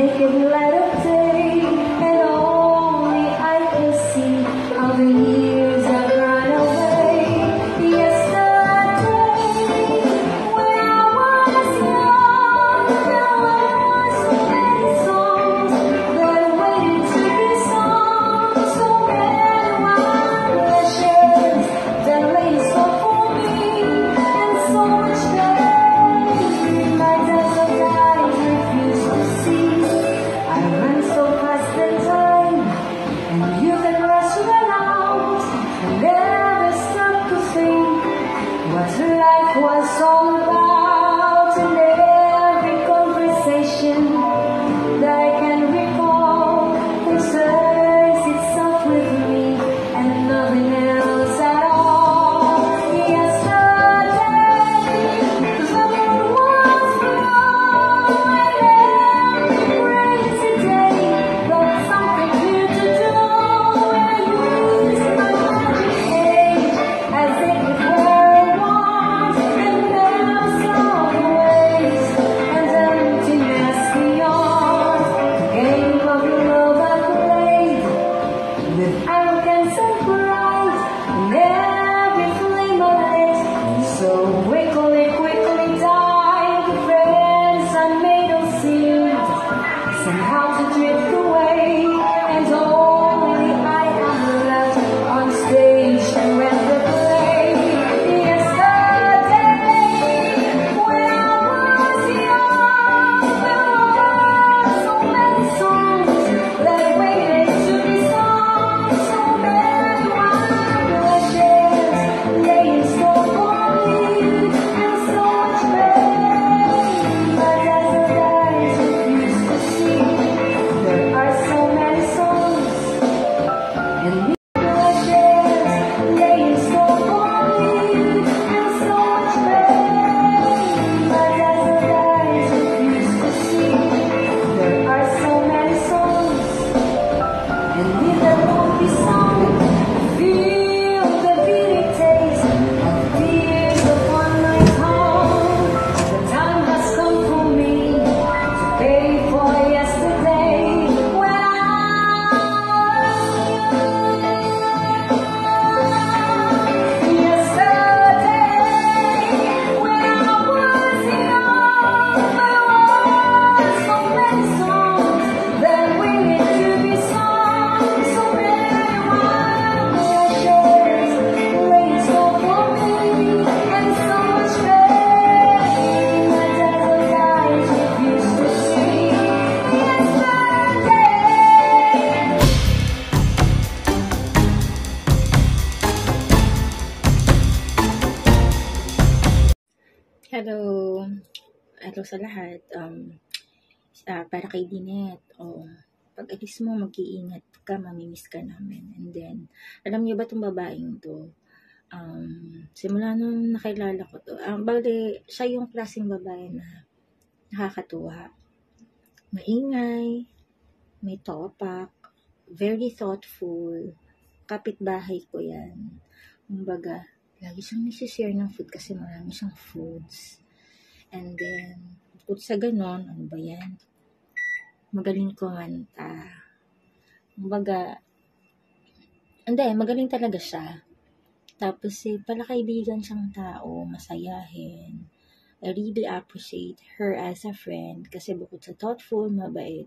naked light of day, and only I can see how the years have run away. Yesterday, when I was young, there were so many songs that waited to be sung, so many wonders that lay so for me, and so much pain. My dazzled eyes refuse to see. I run so fast in time, and you can rush around and never stop to think what life was all about. And every conversation that I can recall concerns itself with me and nothing else at all. Yesterday, the moon was blue, and every today got something new to do. And I used my magic age as if it were a wand, and never saw the waste and emptiness beyond. The game of love I played with arrogance and pride, and every flame of it so quickly died. The friends I made all seemed somehow to drift away, and only I am left on stage to end the play. Yesterday, when I was young, there were so many songs that waited to be sung, so many wonders lay in store for me, and so much pain. My dazzled eyes refuse to see. There are so many songs and lay in store for me, and so much pain. My dazzled eyes refuse to see. There are so many songs, and neither won't be sung. Feel the bitter taste of tears upon my tongue. The time has come for me to pay for yesterday. When I Hello. Hello sa lahat. Para kay Dinette. Pag alis mo, mag-iingat ka, mamimiss ka namin. And then, alam niyo ba itong babaeng to? Simula nung nakilala ko to, bali, siya yung klaseng babae na nakakatuwa. Maingay, may topak, very thoughtful, kapitbahay ko yan. Kumbaga, lagi siyang nisi-share ng food kasi marami siyang foods. And then, bukod sa ganon, ano ba yan? Magaling kumanta. Kumbaga, hindi, magaling talaga siya. Tapos, palakaibigan siyang tao, masayahin. I really appreciate her as a friend kasi bukod sa thoughtful, mabait,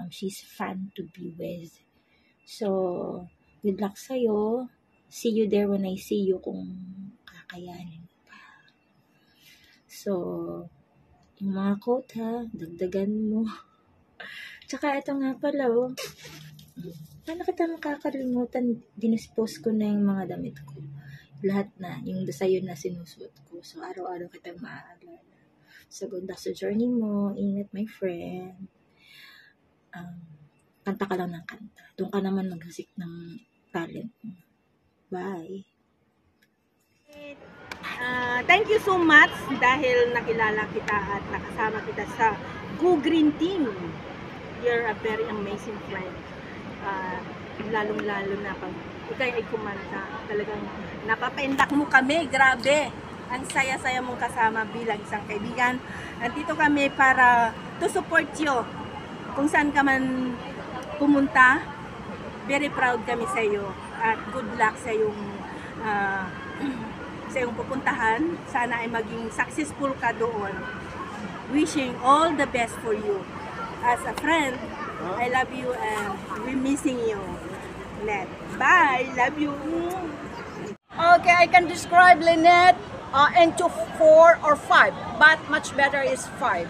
she's fun to be with. So, good luck sa'yo. See you there when I see you kung kakayanin pa. So, yung mga quote ha, dagdagan mo. Tsaka ito nga pala paano kita makakalimutan, dinispose ko na yung mga damit ko. Lahat na, yung sa'yo na sinusuot ko. So, araw-araw kitang maaalala. So, good luck sa journey mo. Ingat, my friend. Kanta ka lang ng kanta. Doon ka naman maghasik ng talent mo. Bye. Thank you so much dahil nakilala kita at nakasama kita sa Go Green Team. You're a very amazing friend. Lalong-lalo na pag ikaw ay kumanta, talagang napapaindak mo kami. Grabe! Ang saya-saya mong kasama bilang isang kaibigan. Nandito kami para to support you. kung saan ka man pumunta, very proud kami sa iyo at good luck sa iyong sa iyong pupuntahan. Sana ay maging successful ka doon. Wishing all the best for you. As a friend, I love you and we're missing you. Lynette. Bye! Love you! Okay, I can describe Lynette into 4 or 5, but much better is 5.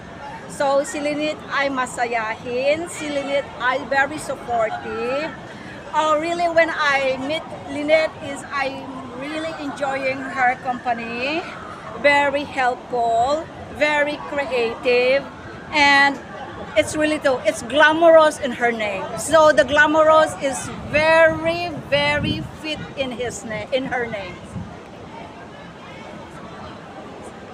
So, si Lynette ay masayahin, si Lynette ay very supportive. Really, when I meet Lynette I'm really enjoying her company. Very helpful, very creative, and it's really it's glamorous in her name. So the glamorous is very, very fit in her name.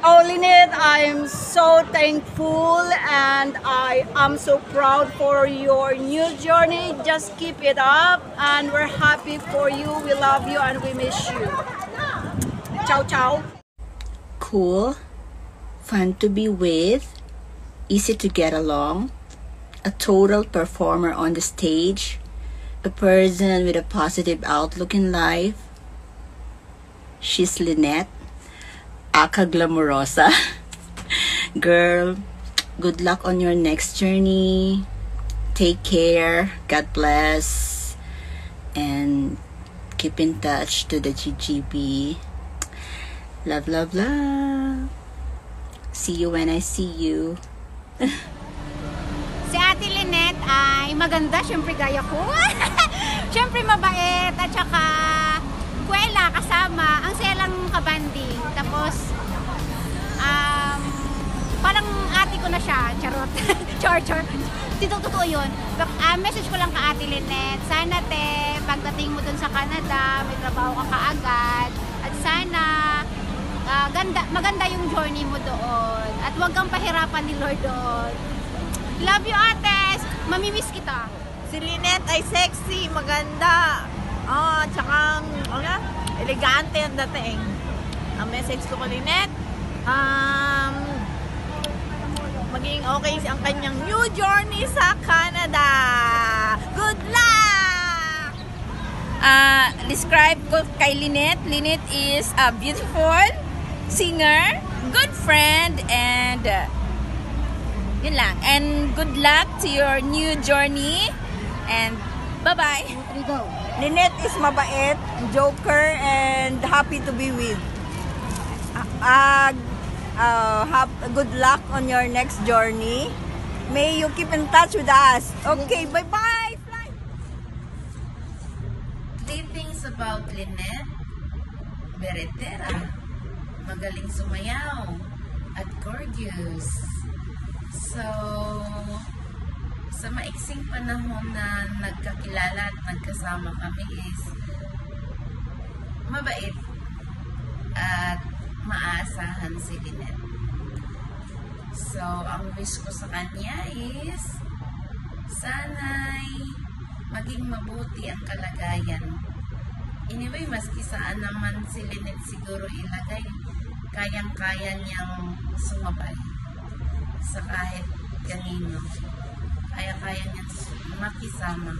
Oh, Lynette, I'm so thankful and I am so proud for your new journey. Just keep it up and we're happy for you. We love you and we miss you. Ciao, ciao. Cool, fun to be with, easy to get along, a total performer on the stage, a person with a positive outlook in life. She's Lynette, aka glamorosa. Girl, good luck on your next journey. Take care, God bless, and keep in touch to the GGB. Love, love, love. See you when I see you. Si Ate Lynette ay maganda, syempre gaya ko. Syempre mabait at saka kuwela kasama. Ang saya lang kabanding. Tapos parang ate ko na siya. Charot. Chor. Totoo yun. Message ko lang ka Ate Lynette. Sana te, pagdating mo dun sa Canada, may trabaho ka kaagad. At sana maganda yung journey mo doon. At huwag kang pahirapan ni Lord doon. Love you, Ates! Mamimiss kita. Si Lynette ay sexy, maganda. Tsaka, elegante ang dating. Ang message ko kay Lynette, maging okay ang kanyang new journey sa Canada. Good luck! Describe ko kay Lynette. Lynette is a beautiful singer, good friend, and yun lang. And good luck to your new journey. And bye-bye. Lynette is mabait, joker, and happy to be with. Have good luck on your next journey. May you keep in touch with us. Okay, bye-bye. Three things about Lynette: beretera, magaling sumayaw, at gorgeous. So, sa maiksing panahon na nagkakilala at nagkasama kami is mabait at maaasahan si Lynette. So, ang wish ko sa kanya is sana'y maging mabuti ang kalagayan. Anyway, maski saan naman si Lynette siguro ilagay, kayang-kaya niyang sumabay sa kahit kanino. Kaya-kaya niyang makisama.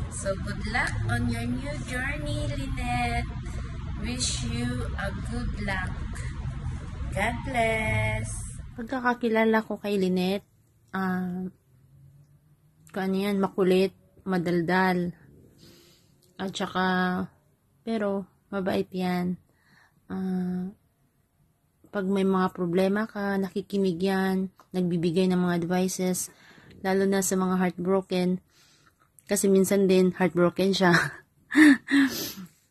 So, good luck on your new journey, Lynette. Wish you a good luck. God bless. Pagkakakilala ko kay Lynette, makulit, madaldal, at saka, pero, mabait yan. Pag may mga problema ka, nakikinig yan, nagbibigay ng mga advices, lalo na sa mga heartbroken, kasi minsan din, heartbroken siya.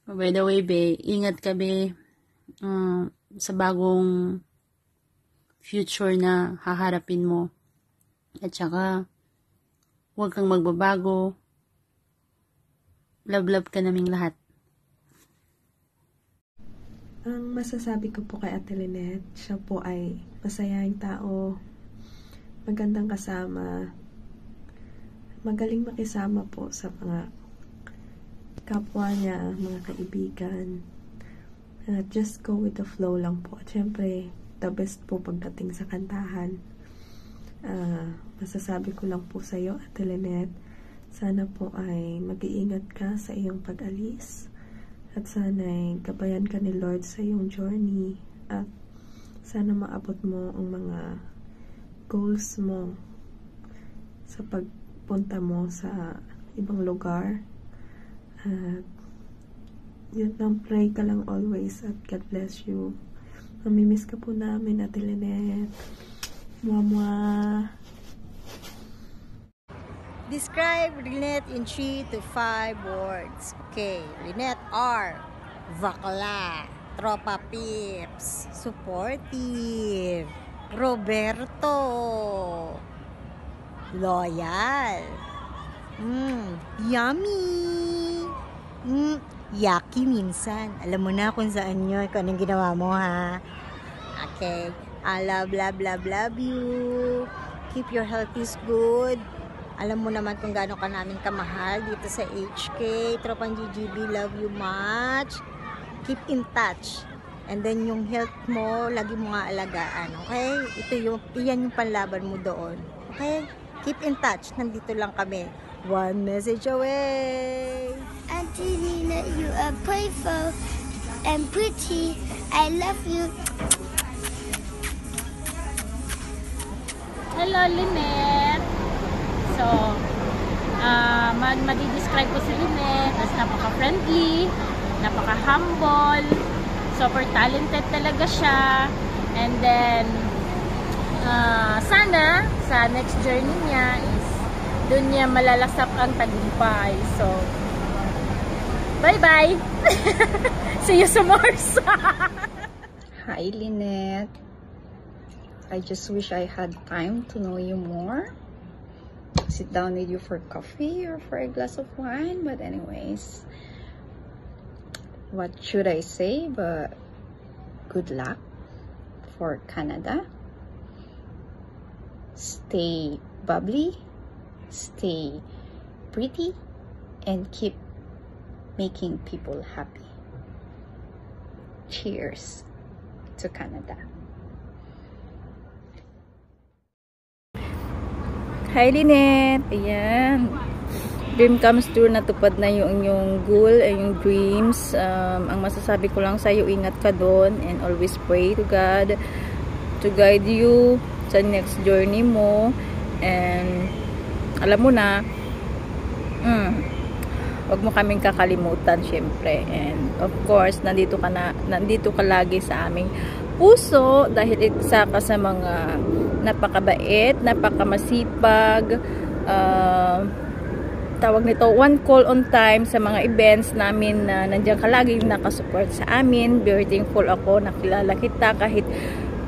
By the way, be, ingat ka, be, sa bagong future na haharapin mo. At saka, huwag kang magbabago. Love ka naming lahat. Ang masasabi ko po kay Ate Lynette, siya po ay masayahing tao, magandang kasama, magaling makisama po sa mga kapwa niya, mga kaibigan. Just go with the flow lang po. At syempre, the best po pagdating sa kantahan. Masasabi ko lang po sa iyo, Ate Lynette, sana po ay mag-iingat ka sa iyong pag-alis at sana ay gabayan ka ni Lord sa iyong journey at sana maabot mo ang mga goals mo sa pagpunta mo sa ibang lugar. At yun lang, pray ka lang always at God bless you. Mamimiss ka po namin, Ate Lynette. Mwah. Describe Lynette in 3 to 5 words. Okay, Lynette R. Bakla. Tropa Pips. Supportive. Roberto. Loyal. Yummy. Yucky minsan. Alam mo na kung saan yun, kung anong ginawa mo, ha? Okay. I love you. Keep your health is good. Alam mo naman kung gaano ka namin kamahal dito sa HK. Tropang GGB, love you much. Keep in touch. And then yung health mo, lagi mo nga alagaan. Okay? Iyan yung panlaban mo doon. Okay? Keep in touch. Nandito lang kami. One message away. Auntie Nina, you are playful and pretty. I love you. Hello, Lynette. So, madi-describe ko si Lynette as napaka-friendly, napaka-humble, super talented talaga siya. And then, sana, sa next journey niya is doon niya malalasap ang tagumpay. So, bye-bye! See you sa Mars! Hi, Lynette. I just wish I had time to know you more. Sit down with you for coffee or for a glass of wine. But anyways, what should I say? But good luck for Canada. Stay bubbly, stay pretty, and keep making people happy. Cheers to Canada. Hi, Lynette! Ayan. Dream comes true, natupad na yung goal, yung dreams. Ang masasabi ko lang sa'yo, ingat ka doon and always pray to God to guide you sa next journey mo. And alam mo na, wag mo kaming kakalimutan, syempre. And of course, nandito ka lagi sa aming puso dahil isa ka sa mga napakabait, napakamasipag, tawag nito, one call on time sa mga events namin na nandiyan ka lagi nakasupport sa amin. Very thankful ako, nakilala kita kahit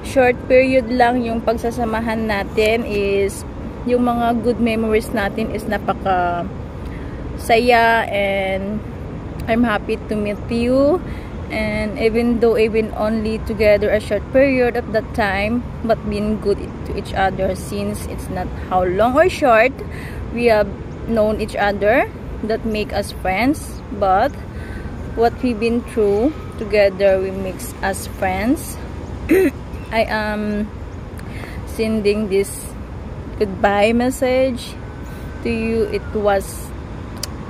short period lang yung pagsasamahan natin, is yung mga good memories natin is napaka saya, and I'm happy to meet you. And even only together a short period of that time, but being good to each other, since it's not how long or short we have known each other that make us friends, but what we've been through together we makes us friends. I am sending this goodbye message to you. It was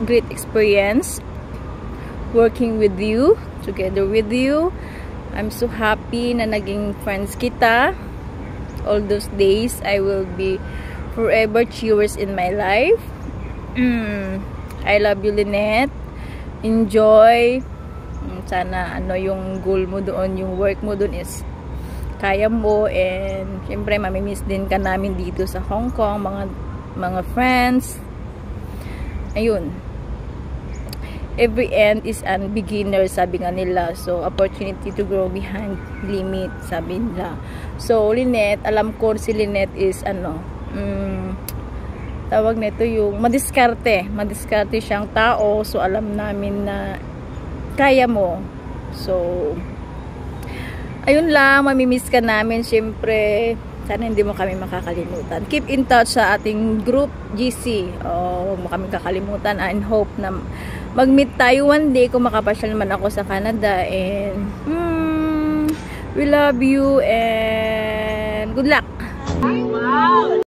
great experience working with you, together with you. I'm so happy na naging friends kita. All those days I will be forever cherished in my life. I love you, Lynette. Enjoy. Sana yung goal mo doon, yung work mo doon is kaya mo, and syempre mamimiss din ka namin dito sa Hong Kong, mga friends. Ayun. Every end is a beginner, sabi nga nila. So, opportunity to grow behind limit, sabi nila. So, Lynette, alam ko si Lynette is tawag nito yung madiskarte siyang tao. So, alam namin na kaya mo. So, ayun lang, mamimiss ka namin. Siyempre, sana hindi mo kami makakalimutan. Keep in touch sa ating group GC. Huwag mo kami kakalimutan. And hope na mag-meet tayo one day kung makapasyal naman ako sa Canada. And we love you and good luck. Wow!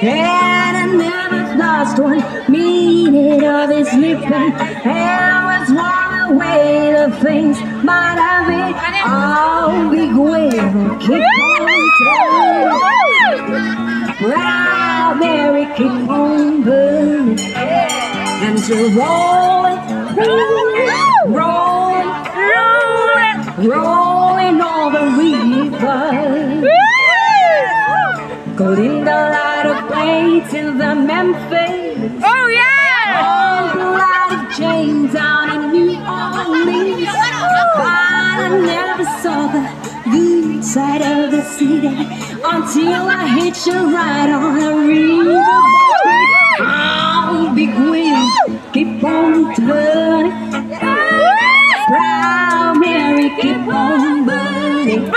and I never lost 1 minute of his living. And was one away the things might have been all big wheel. Keep on telling, proud Mary, keep on burning, and to rolling, rolling, rolling all the river. Golden the light of plates in the Memphis. Oh yeah! On the light of James down in New Orleans. But I never saw the good side of the city until I hit you right on a river. Oh, big wheel, keep on turning. Proud Mary, keep on burning.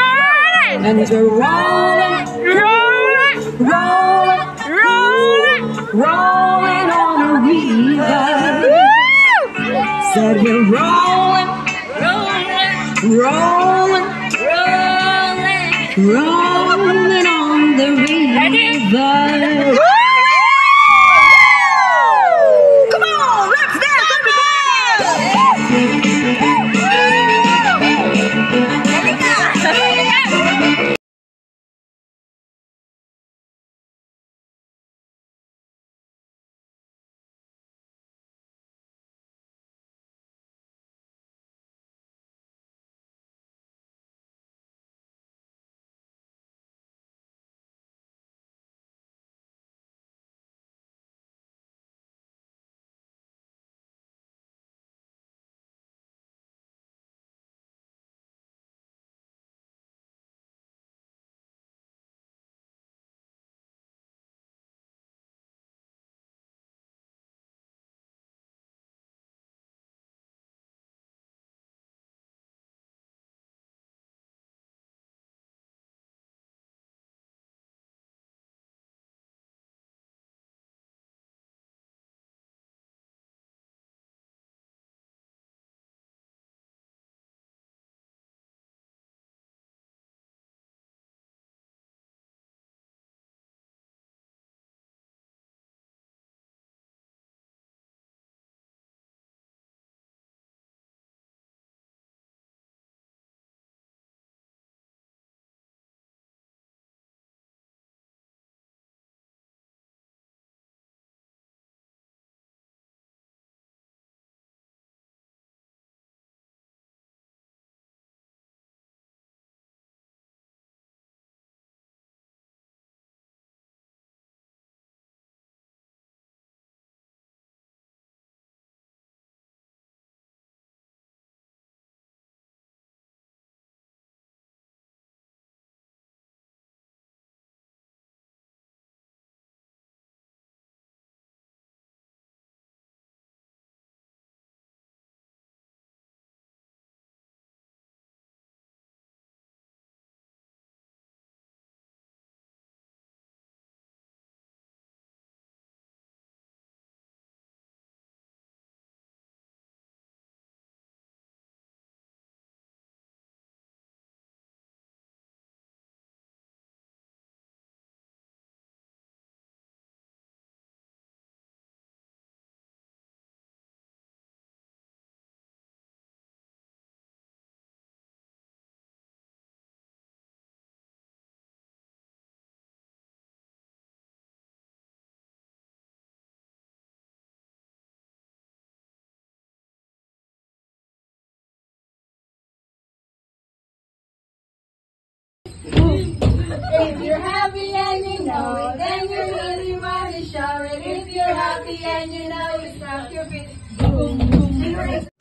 And you're rolling, rolling, rolling, rolling, rolling on the river. Said you're rolling, rolling, rolling, rolling, rolling on the river. Come on, let's dance, everybody! If you're happy and you know it, then you really want to show it. If you're happy and you know it, stop your feet. Boom, boom, boom.